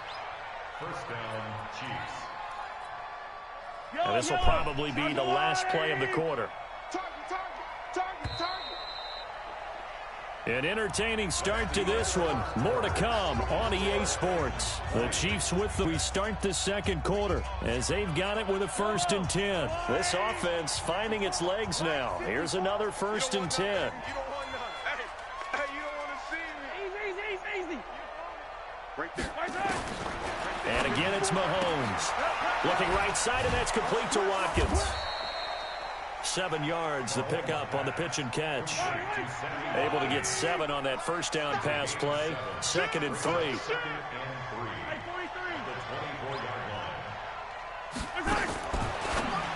Speaker 5: First down, Chiefs.
Speaker 1: And this will probably be the last play of the quarter.
Speaker 2: Target.
Speaker 1: An entertaining start to this one. More to come on EA Sports. The Chiefs with we start the second quarter as they've got it with a 1st and 10. This offense finding its legs now. Here's another 1st and 10.
Speaker 2: You don't want none. Hey, you don't want to see me.
Speaker 4: Easy.
Speaker 2: Right there.
Speaker 1: And again, it's Mahomes. Looking right side, and that's complete to Watkins. 7 yards, the pickup on the pitch and catch. Able to get 7 on that first down pass play. 2nd and 3.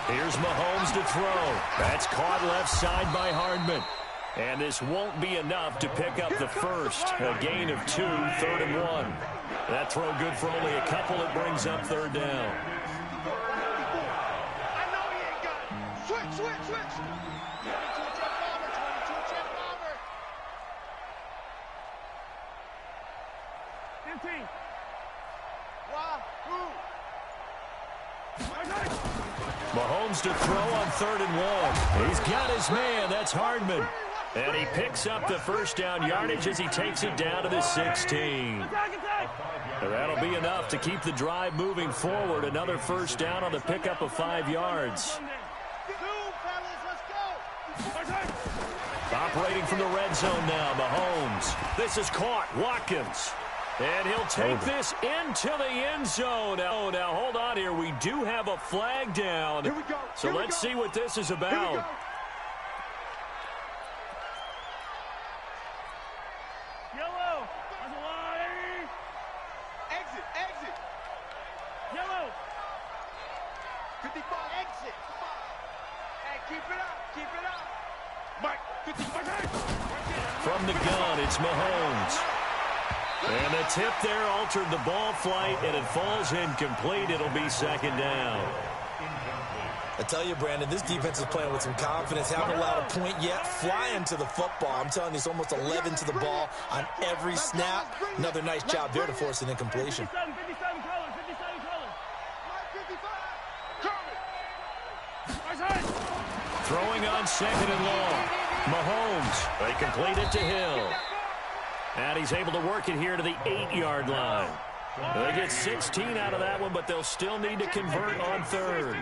Speaker 1: Here's Mahomes to throw. That's caught left side by Hardman. And this won't be enough to pick up the first. A gain of 2, 3rd and 1. That throw good for only a couple. It brings up 3rd down.
Speaker 2: I know he ain't got it. Switch. 22 check bomber. 22 check bomber.
Speaker 4: 15.
Speaker 2: Wahoo.
Speaker 1: Mahomes to throw on 3rd and 1. He's got his man. That's Hardman. And he picks up the first down yardage as he takes it down to the 16. And that'll be enough to keep the drive moving forward. Another first down on the pickup of 5 yards. Operating from the red zone now, Mahomes. This is caught. Watkins. And he'll take this into the end zone. Now, hold on here. We do have a flag down.
Speaker 2: Here we go.
Speaker 1: So let's see what this is about.
Speaker 4: Yellow. That's a lie.
Speaker 2: Exit.
Speaker 4: Yellow.
Speaker 2: 55. Exit. Hey, keep it up. Mike, 55.
Speaker 1: From the gun, it's Mahomes. And the tip there altered the ball flight, and it falls incomplete. It'll be 2nd down.
Speaker 3: I tell you, Brandon, this defense is playing with some confidence. Haven't allowed a point yet. Flying to the football. I'm telling you, it's almost 11 to the ball on every snap. Another nice job there to force an incompletion.
Speaker 4: 57 colors.
Speaker 1: Throwing on 2nd and long. Mahomes. They complete it to Hill. And he's able to work it here to the 8-yard line. They get 16 out of that one, but they'll still need to convert on 3rd.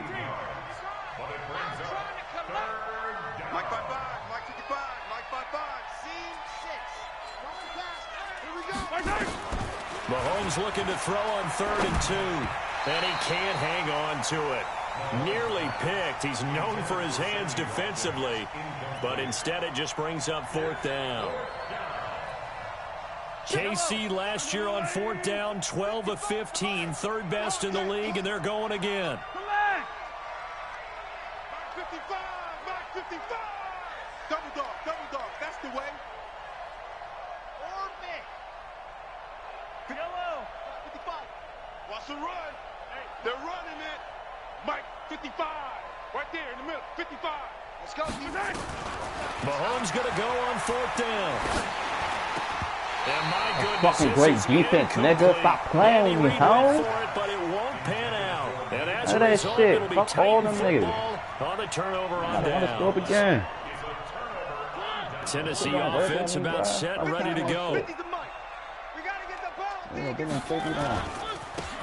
Speaker 2: Mike 55. Mike 55. Seam 6. Here we go.
Speaker 1: Mahomes looking to throw on 3rd and 2. And he can't hang on to it. Nearly picked. He's known for his hands defensively. But instead it just brings up 4th down. KC last year on 4th down, 12 of 15, 3rd best in the league, and they're going again.
Speaker 2: Mike 55. Double dog. That's the way. Or me.
Speaker 4: Yellow.
Speaker 2: 55. Watch the run. They're running it. Mike 55. Right there in the middle. 55. Let's go.
Speaker 1: Mahomes going to go on 4th down. And my goodness,
Speaker 10: fucking great defense, nigga. Stop playing with me, home.
Speaker 1: But it won't pan out. And as a
Speaker 10: that
Speaker 1: result,
Speaker 10: shit.
Speaker 1: it'll be
Speaker 10: Fuck
Speaker 1: tight
Speaker 10: all them niggas.
Speaker 1: on the turnover on
Speaker 10: I want to score
Speaker 1: down.
Speaker 10: again.
Speaker 1: Tennessee offense about set and ready to go.
Speaker 2: We got to get the ball.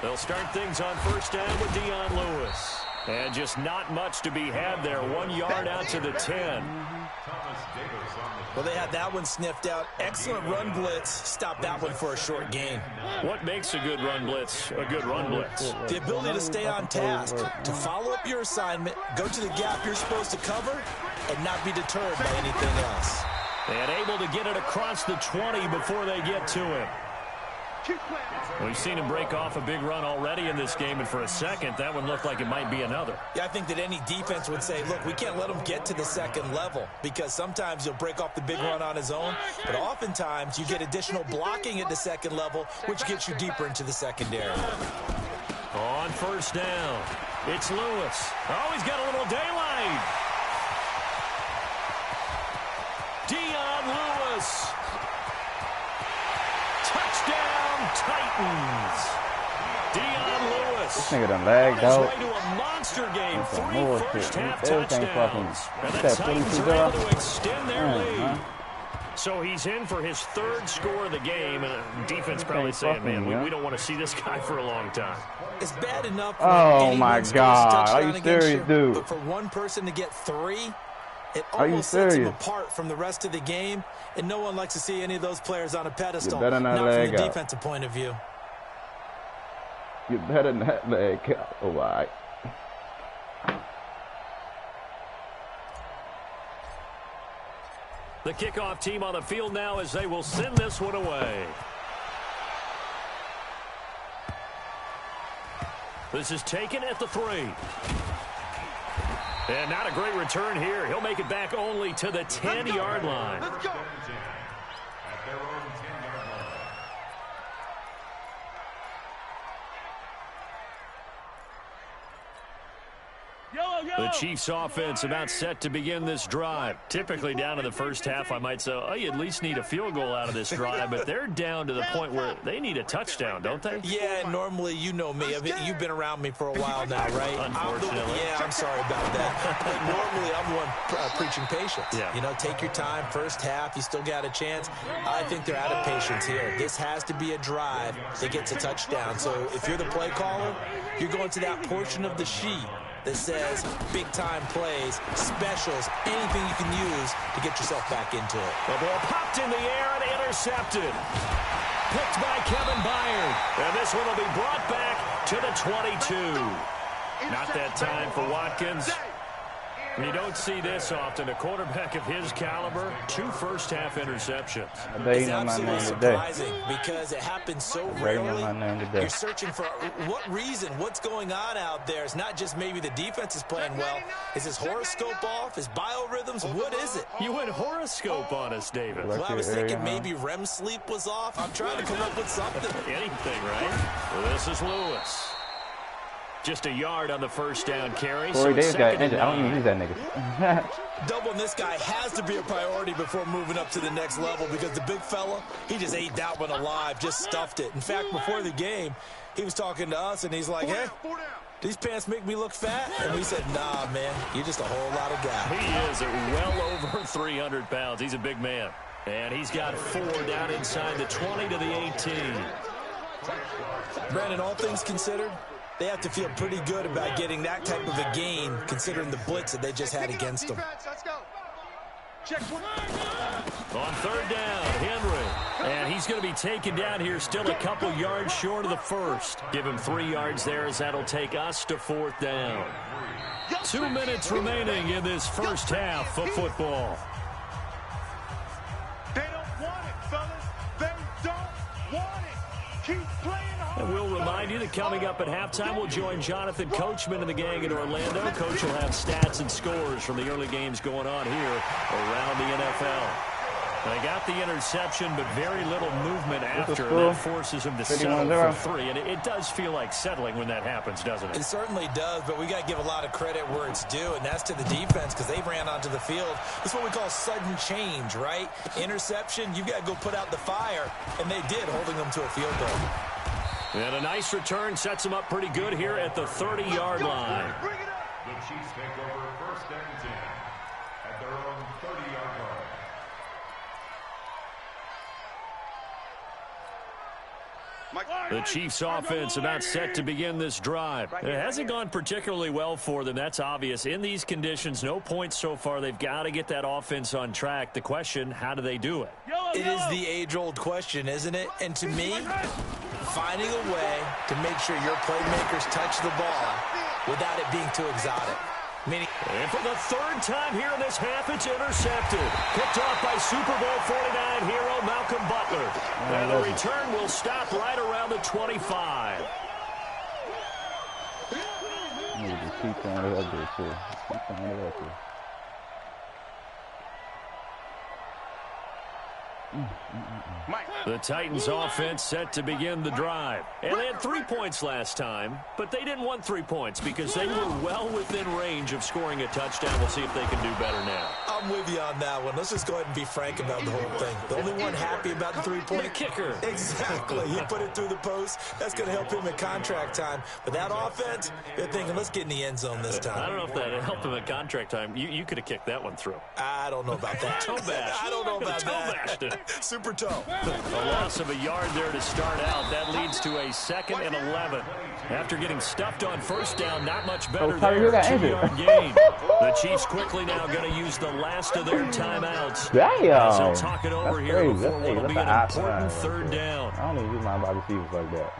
Speaker 1: They'll start things on 1st down with Dion Lewis. And just not much to be had there. 1 yard out to the 10.
Speaker 3: Well, they had that one sniffed out. Excellent run blitz. Stop that one for a short gain.
Speaker 1: What makes a good run blitz a good run blitz?
Speaker 3: The ability to stay on task, to follow up your assignment, go to the gap you're supposed to cover, and not be deterred by anything else.
Speaker 1: And able to get it across the 20 before they get to him. We've seen him break off a big run already in this game, and for a second, that one looked like it might be another.
Speaker 3: Yeah, I think that any defense would say, look, we can't let him get to the 2nd level, because sometimes he'll break off the big run on his own, but oftentimes you get additional blocking at the 2nd level, which gets you deeper into the secondary.
Speaker 1: On 1st down, it's Lewis. Oh, he's got a little daylight. Dion Lewis. Touchdown, Titans. Dion Lewis.
Speaker 10: This nigga done lagged out.
Speaker 1: Way to a monster game.
Speaker 10: That's some
Speaker 1: 3
Speaker 10: bullshit.
Speaker 1: first-half
Speaker 10: Everything
Speaker 1: touchdowns. And the
Speaker 10: fucking-
Speaker 1: Titans are able to extend their lead.
Speaker 10: Huh?
Speaker 1: So he's in for his 3rd score of the game, and defense probably saying, man, we don't want to see this guy for a long time.
Speaker 3: It's bad enough.
Speaker 10: Oh, my God. Are you serious, dude?
Speaker 3: But for one person to get 3, it
Speaker 10: Are you
Speaker 3: almost sets him
Speaker 10: serious?
Speaker 3: apart from the rest of the game, and no one likes to see any of those players on a pedestal,
Speaker 10: You better not
Speaker 3: from
Speaker 10: lag
Speaker 3: the
Speaker 10: out.
Speaker 3: defensive point of view.
Speaker 10: Get better than that leg. Oh, all right.
Speaker 1: The kickoff team on the field now as they will send this one away. This is taken at the 3. And not a great return here. He'll make it back only to the 10-yard line.
Speaker 5: At their own 10-yard line.
Speaker 1: The Chiefs offense about set to begin this drive. Typically down in the first half, I might say, oh, you at least need a field goal out of this drive, but they're down to the point where they need a touchdown, don't they?
Speaker 3: Yeah, normally, you know me. I mean, you've been around me for a while now, right?
Speaker 1: Unfortunately.
Speaker 3: I'm sorry about that. But normally, I'm the one preaching patience.
Speaker 1: Yeah.
Speaker 3: You know, take your time. First half, you still got a chance. I think they're out of patience here. This has to be a drive that gets a touchdown. So if you're the play caller, you're going to that portion of the sheet that says big-time plays, specials, anything you can use to get yourself back into it.
Speaker 1: The ball popped in the air and intercepted. Picked by Kevin Byard. And this one will be brought back to the 22. Not that time for Watkins. You don't see this often. A quarterback of his caliber, 2 first-half interceptions.
Speaker 3: It's absolutely surprising because it happens so rarely. You're searching for what reason, what's going on out there. It's not just maybe the defense is playing well. Is his horoscope off? His biorhythms? What is it?
Speaker 1: You went horoscope on us, David.
Speaker 3: Well, I was thinking maybe REM sleep was off. I'm trying to come up with something.
Speaker 1: Anything, right? Well, this is Lewis. Just a yard on the first down carry.
Speaker 10: Corey Davis got injured. I don't even use that nigga.
Speaker 3: Doubling this guy has to be a priority before moving up to the next level because the big fella, he just ate that one alive, just stuffed it. In fact, before the game, he was talking to us, and he's like, hey, these pants make me look fat? And we said, nah, man, you're just a whole lot of guy.
Speaker 1: He is well over 300 pounds. He's a big man. And he's got 4 down inside the 20 to the 18.
Speaker 3: Brandon, all things considered, they have to feel pretty good about getting that type of a gain, considering the blitz that they just had against them.
Speaker 1: On third down, Henry. And he's going to be taken down here, still a couple yards short of the first. Give him 3 yards there as that'll take us to 4th down. 2 minutes remaining in this first half of football.
Speaker 2: They don't want it, fellas. They don't want it. Keep playing.
Speaker 1: And we'll remind you that coming up at halftime, we'll join Jonathan Coachman and the gang in Orlando. Coach will have stats and scores from the early games going on here around the NFL. They got the interception, but very little movement after. And that forces him to settle for 3. And it does feel like settling when that happens, doesn't it?
Speaker 3: It certainly does, but we got to give a lot of credit where it's due, and that's to the defense because they ran onto the field. That's what we call sudden change, right? Interception, you've got to go put out the fire, and they did, holding them to a field goal.
Speaker 1: And a nice return sets them up pretty good here at the 30-yard line.
Speaker 5: The Chiefs take over 1st and 10 at their own 30-yard line.
Speaker 1: The Chiefs offense about set to begin this drive. It hasn't gone particularly well for them. That's obvious. In these conditions, no points so far. They've got to get that offense on track. The question, how do they do it?
Speaker 3: It is the age-old question, isn't it? And to me, finding a way to make sure your playmakers touch the ball without it being too exotic.
Speaker 1: And for the 3rd time here in this half, it's intercepted. Picked off by Super Bowl 49 hero Malcolm Butler. And the return will stop right around the 25.
Speaker 10: Just keep throwing it up there, too. Keep throwing it up there.
Speaker 1: The Titans offense set to begin the drive. And they had 3 points last time, but they didn't want 3 points because they were well within range of scoring a touchdown. We'll see if they can do better now.
Speaker 3: I'm with you on that one. Let's just go ahead and be frank about the whole thing. The only one happy about the 3-point
Speaker 1: kicker.
Speaker 3: Exactly. He put it through the post. That's going to help him at contract time. But that offense, they're thinking, let's get in the end zone this time.
Speaker 1: I don't know if that helped him at contract time. You could have kicked that one through.
Speaker 3: I don't know about that.
Speaker 1: Toe bash.
Speaker 3: I don't know about
Speaker 1: that.
Speaker 3: Super toe.
Speaker 1: A loss of a yard there to start out. That leads to a 2nd and 11. After getting stuffed on first down, not much better there. 2-yard gain. The Chiefs quickly now going to use the last of their timeouts.
Speaker 10: Damn.
Speaker 1: So talk it over here before what will be an important 3rd down.
Speaker 10: I don't even use my body receivers like that.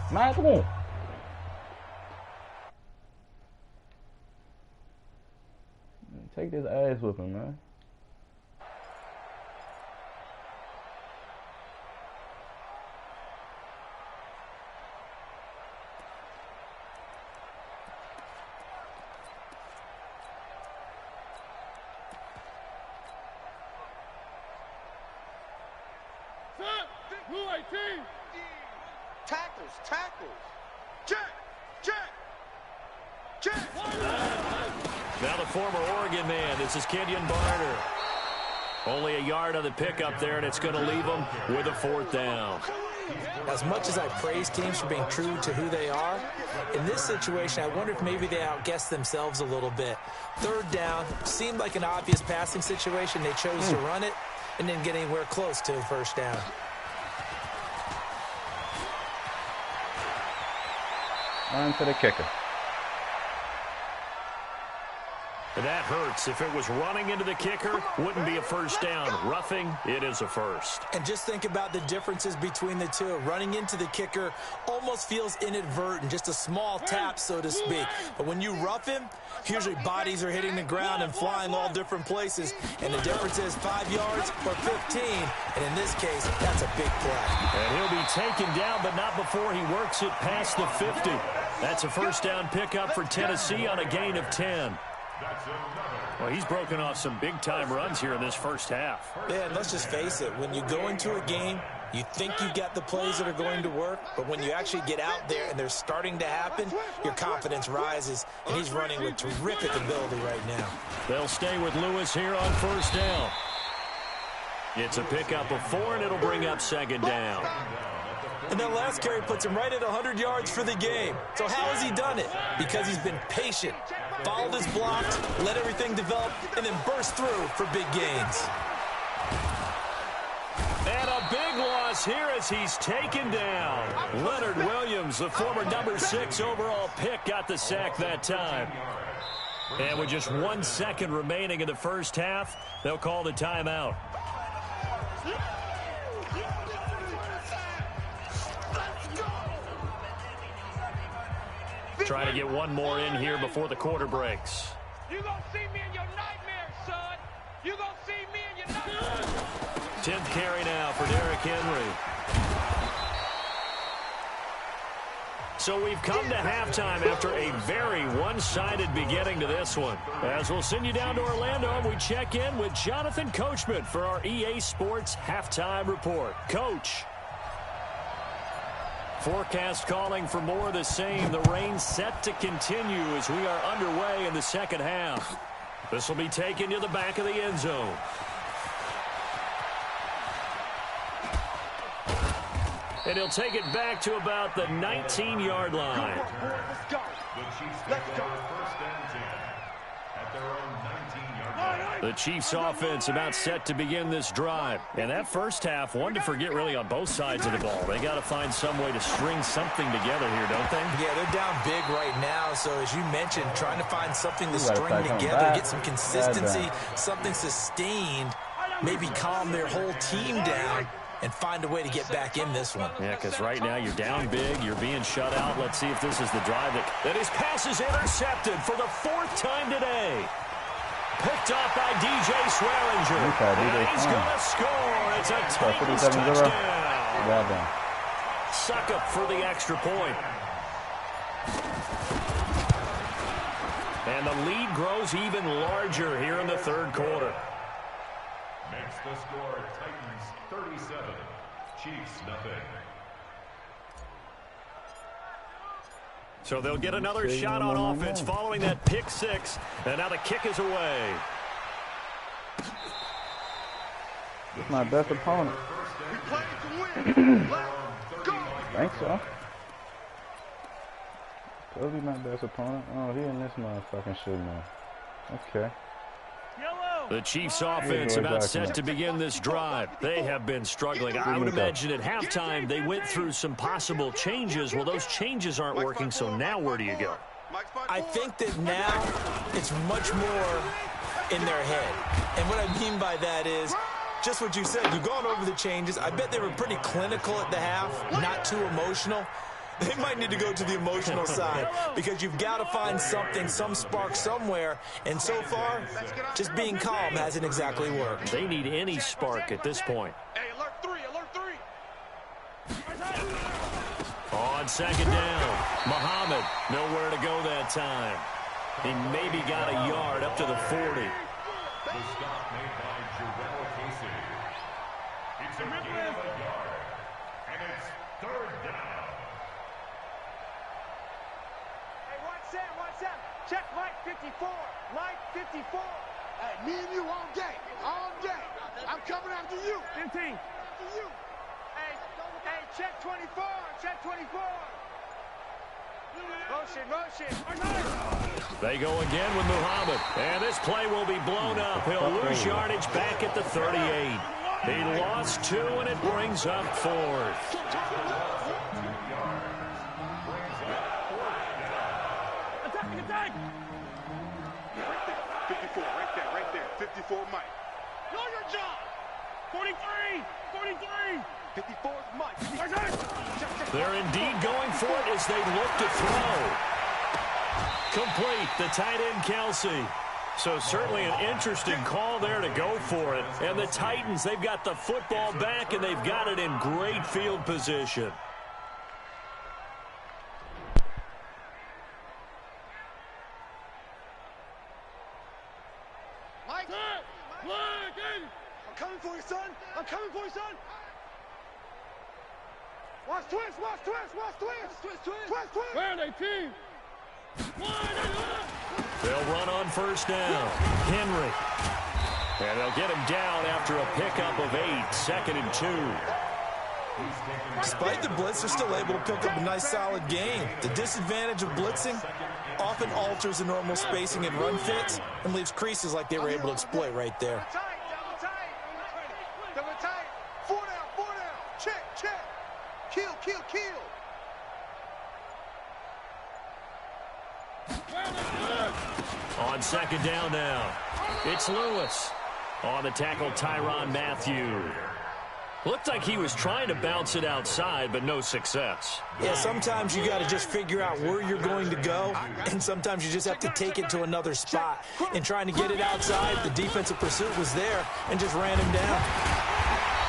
Speaker 10: Man, come on. Take this ass whipping, man.
Speaker 2: Tackles, tackles. Check, check, check.
Speaker 1: Now the former Oregon man, this is Kenyon Barner. Only a yard on the pickup there, and it's going to leave them with a 4th down.
Speaker 3: As much as I praise teams for being true to who they are, in this situation, I wonder if maybe they outguessed themselves a little bit. 3rd down seemed like an obvious passing situation. They chose to run it and didn't get anywhere close to a 1st down.
Speaker 10: On to the kicker.
Speaker 1: That hurts. If it was running into the kicker, wouldn't be a 1st down. Roughing, it is a 1st.
Speaker 3: And just think about the differences between the two. Running into the kicker almost feels inadvertent, just a small tap, so to speak. But when you rough him, usually bodies are hitting the ground and flying all different places. And the difference is 5 yards or 15. And in this case, that's a big play.
Speaker 1: And he'll be taken down, but not before he works it past the 50. That's a 1st down pickup for Tennessee on a gain of 10. Well, he's broken off some big-time runs here in this 1st half.
Speaker 3: Yeah, and let's just face it. When you go into a game, you think you've got the plays that are going to work, but when you actually get out there and they're starting to happen, your confidence rises, and he's running with terrific ability right now.
Speaker 1: They'll stay with Lewis here on 1st down. It's a pickup of 4, and it'll bring up 2nd down.
Speaker 3: And that last carry puts him right at 100 yards for the game. So how has he done it? Because he's been patient, followed his blocks, let everything develop, and then burst through for big gains.
Speaker 1: And a big loss here as he's taken down. Leonard Williams, the former number 6 overall pick, got the sack that time. And with just 1 second remaining in the 1st half, they'll call the timeout. Trying to get one more in here before the quarter breaks.
Speaker 4: You gonna see me in your nightmares, son. You gonna see me in your nightmares.
Speaker 1: 10th carry now for Derrick Henry. So we've come to halftime after a very one-sided beginning to this one. As we'll send you down to Orlando, and we check in with Jonathan Coachman for our EA Sports Halftime Report. Coach. Forecast calling for more of the same. The rain set to continue as we are underway in the 2nd half. This will be taken to the back of the end zone. And he'll take it back to about the 19-yard line.
Speaker 2: Let's go. Let's go.
Speaker 1: The Chiefs offense about set to begin this drive. And that 1st half, one to forget really on both sides of the ball. They got to find some way to string something together here, don't they?
Speaker 3: Yeah, they're down big right now. So as you mentioned, trying to find something to string together, get some consistency, something sustained, maybe calm their whole team down and find a way to get back in this one.
Speaker 1: Yeah, because right now you're down big, you're being shut out. Let's see if this is the drive that his pass is intercepted for the 4th time today. Picked up by DJ Swearinger. And he's going to score. It's a Titans touchdown. Suck up for the extra point. And the lead grows even larger here in the 3rd quarter.
Speaker 5: Makes the score Titans 37, Chiefs nothing.
Speaker 1: So they'll get another shot on offense following that pick 6. And now the kick is away.
Speaker 10: It's my best opponent.
Speaker 2: We played to win. Let's go.
Speaker 10: Think so. Could be my best opponent. Oh, he in this motherfucking shit now. Okay.
Speaker 1: The Chiefs offense about set to begin this drive. They have been struggling. I would imagine at halftime they went through some possible changes. Well, those changes aren't working, so now where do you go?
Speaker 3: I think that now it's much more in their head. And what I mean by that is Just what you said. You've gone over the changes. I bet they were pretty clinical at the half, not too emotional. They might need to go to the emotional side because you've got to find something, some spark somewhere. And so far, just being calm hasn't exactly worked.
Speaker 1: They need any spark at this point.
Speaker 2: Hey, alert three, alert three.
Speaker 1: On second down, Muhammad nowhere to go that time. He maybe got a yard up to the 40.
Speaker 5: The stop made by Jarrell Casey. It's a gain of a yard, and it's third down.
Speaker 2: Hey, watch that. Check Mike 54. Mike 54. Hey, me and you all day. All day. I'm coming after you. 15. After you. Hey, check 24. Check 24. Motion.
Speaker 1: They go again with Muhammad. And this play will be blown up. He'll lose yardage back at the 38. He lost 2, and it brings up 4th.
Speaker 2: 54, right there. 54, Mike. Know your job. 43. 54's Mike.
Speaker 1: They're indeed going for it as they look to throw. Complete, the tight end, Kelsey. So certainly an interesting call there to go for it. And the Titans, they've got the football back, and they've got it in great field position.
Speaker 2: Mike. I'm coming for you, son. Watch twist. Where are they, team?
Speaker 1: They'll run on first down. Henry. And they'll get him down after a pickup of 8, 2nd and 2.
Speaker 3: Despite the blitz, they're still able to pick up a nice, solid gain. The disadvantage of blitzing often alters the normal spacing and run fits and leaves creases like they were able to exploit right there.
Speaker 2: Double tight. 4 down. Check. Kill.
Speaker 1: On second down now, it's Lewis. On the tackle, Tyrann Mathieu. Looked like he was trying to bounce it outside, but no success.
Speaker 3: Yeah, sometimes you got to just figure out where you're going to go, and sometimes you just have to take it to another spot. And trying to get it outside, the defensive pursuit was there and just ran him down.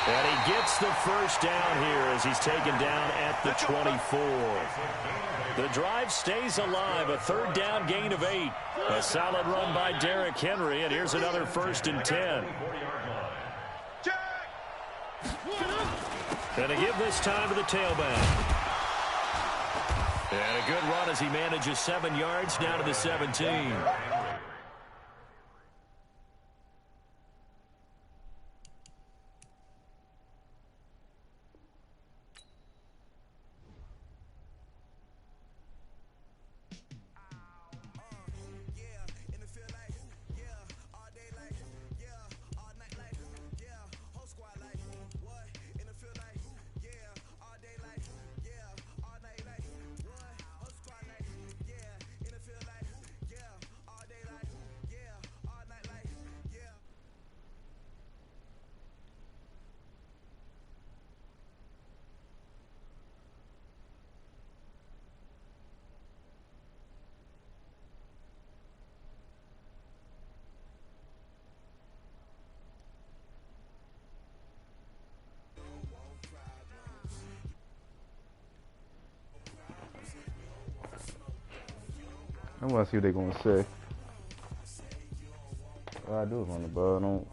Speaker 1: And he gets the first down here as he's taken down at the 24. The drive stays alive, a 3rd down gain of 8. A solid run by Derrick Henry, and here's another 1st and 10. And to give this time to the tailback. And a good run as he manages 7 yards down to the 17.
Speaker 10: I want to see what they're going to say. All I do is run the ball.